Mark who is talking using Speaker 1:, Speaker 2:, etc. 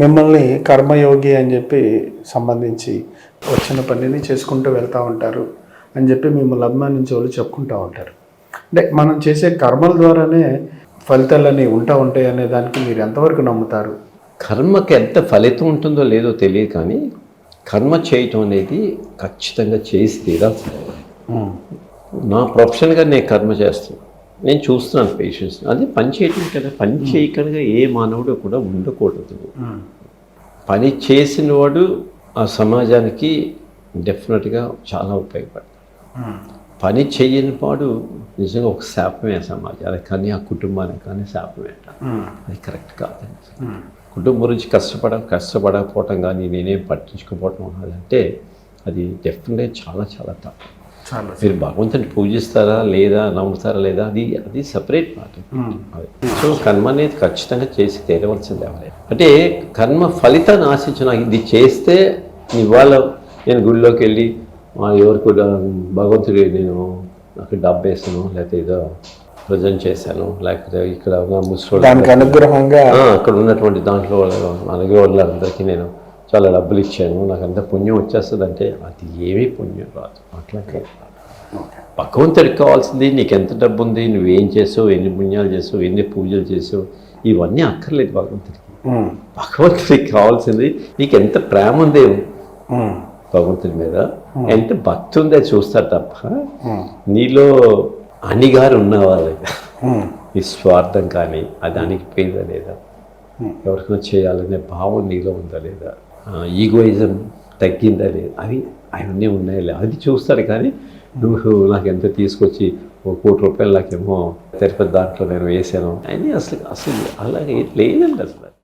Speaker 1: మిమ్మల్ని కర్మయోగి అని చెప్పి సంబంధించి వచ్చిన పనిని చేసుకుంటూ వెళ్తూ ఉంటారు అని చెప్పి మిమ్మల్ని అభిమానించే వాళ్ళు చెప్పుకుంటూ ఉంటారు. అంటే మనం చేసే కర్మల ద్వారానే ఫలితాలన్నీ ఉంటాయి అనే దానికి మీరు ఎంతవరకు నమ్ముతారు?
Speaker 2: కర్మకి ఎంత ఫలితం ఉంటుందో లేదో తెలియదు, కానీ కర్మ చేయటం అనేది ఖచ్చితంగా చేసి తీరాల్సిందే. నా ప్రొఫెషన్గా నేను కర్మ చేస్తున్నాను, నేను చూస్తున్నాను పేషెంట్స్. అది పని చేయటం కదా, పని చేయకుండా ఏ మానవుడు కూడా ఉండకూడదు. పని చేసిన వాడు ఆ సమాజానికి డెఫినెట్గా చాలా ఉపయోగపడతాడు. పని చేయని వాడు నిజంగా ఒక శాపమే సమాజానికి కానీ ఆ కుటుంబానికి కానీ శాపమే. అది కరెక్ట్ కాదండి. కుటుంబం గురించి కష్టపడకపోవటం కానీ నేనేం పట్టించుకోకపోవటం అంటే అది డెఫినెట్గా చాలా చాలా తప్పు. మీరు భగవంతుని పూజిస్తారా లేదా, నమ్ముతారా లేదా, అది సపరేట్ మాట. సో కర్మ అనేది ఖచ్చితంగా చేసి తీరవలసిందే. అంటే కర్మ ఫలితాన్ని ఆశించిన ఇది చేస్తే ఇవాళ నేను గుడిలోకి వెళ్ళి ఎవరు కూడా భగవంతుడి నేను నాకు డబ్బు వేసాను, లేకపోతే ఏదో ప్రజెంట్ చేశాను, లేకపోతే ఇక్కడ ముస్లిం
Speaker 1: అనుగ్రహంగా
Speaker 2: అక్కడ ఉన్నటువంటి దాంట్లో వాళ్ళందరికీ నేను చాలా డబ్బులు ఇచ్చాను, నాకు అంత పుణ్యం వచ్చేస్తుంది అంటే అది ఏమీ పుణ్యం రాదు. అట్లా భగవంతుడికి కావాల్సింది నీకు ఎంత డబ్బు ఉంది, నువ్వేం చేసావు, ఎన్ని పుణ్యాలు చేసావు, ఎన్ని పూజలు చేసావు, ఇవన్నీ అక్కర్లేదు భగవంతుడికి. భగవంతుడికి కావాల్సింది నీకు ఎంత ప్రేమ ఉంది భగవంతుడి మీద, ఎంత భక్తి ఉందో చూస్తారు తప్ప నీలో అణిగారు ఉన్నవా లేదా, నిస్వార్థం కానీ అది అణిగిపోయిందా లేదా, ఎవరికైనా చేయాలనే భావం నీలో ఉందా లేదా, ఈగోయిజం తగ్గిందా లేదా, అవన్నీ ఉన్నాయా లేదా అది చూస్తారు. కానీ నువ్వు నాకు ఎంత తీసుకొచ్చి ₹1 కోటి నాకేమో తిరుపతి దాంట్లో నేను వేసాను అని అసలు అలాగే లేదండి అసలు.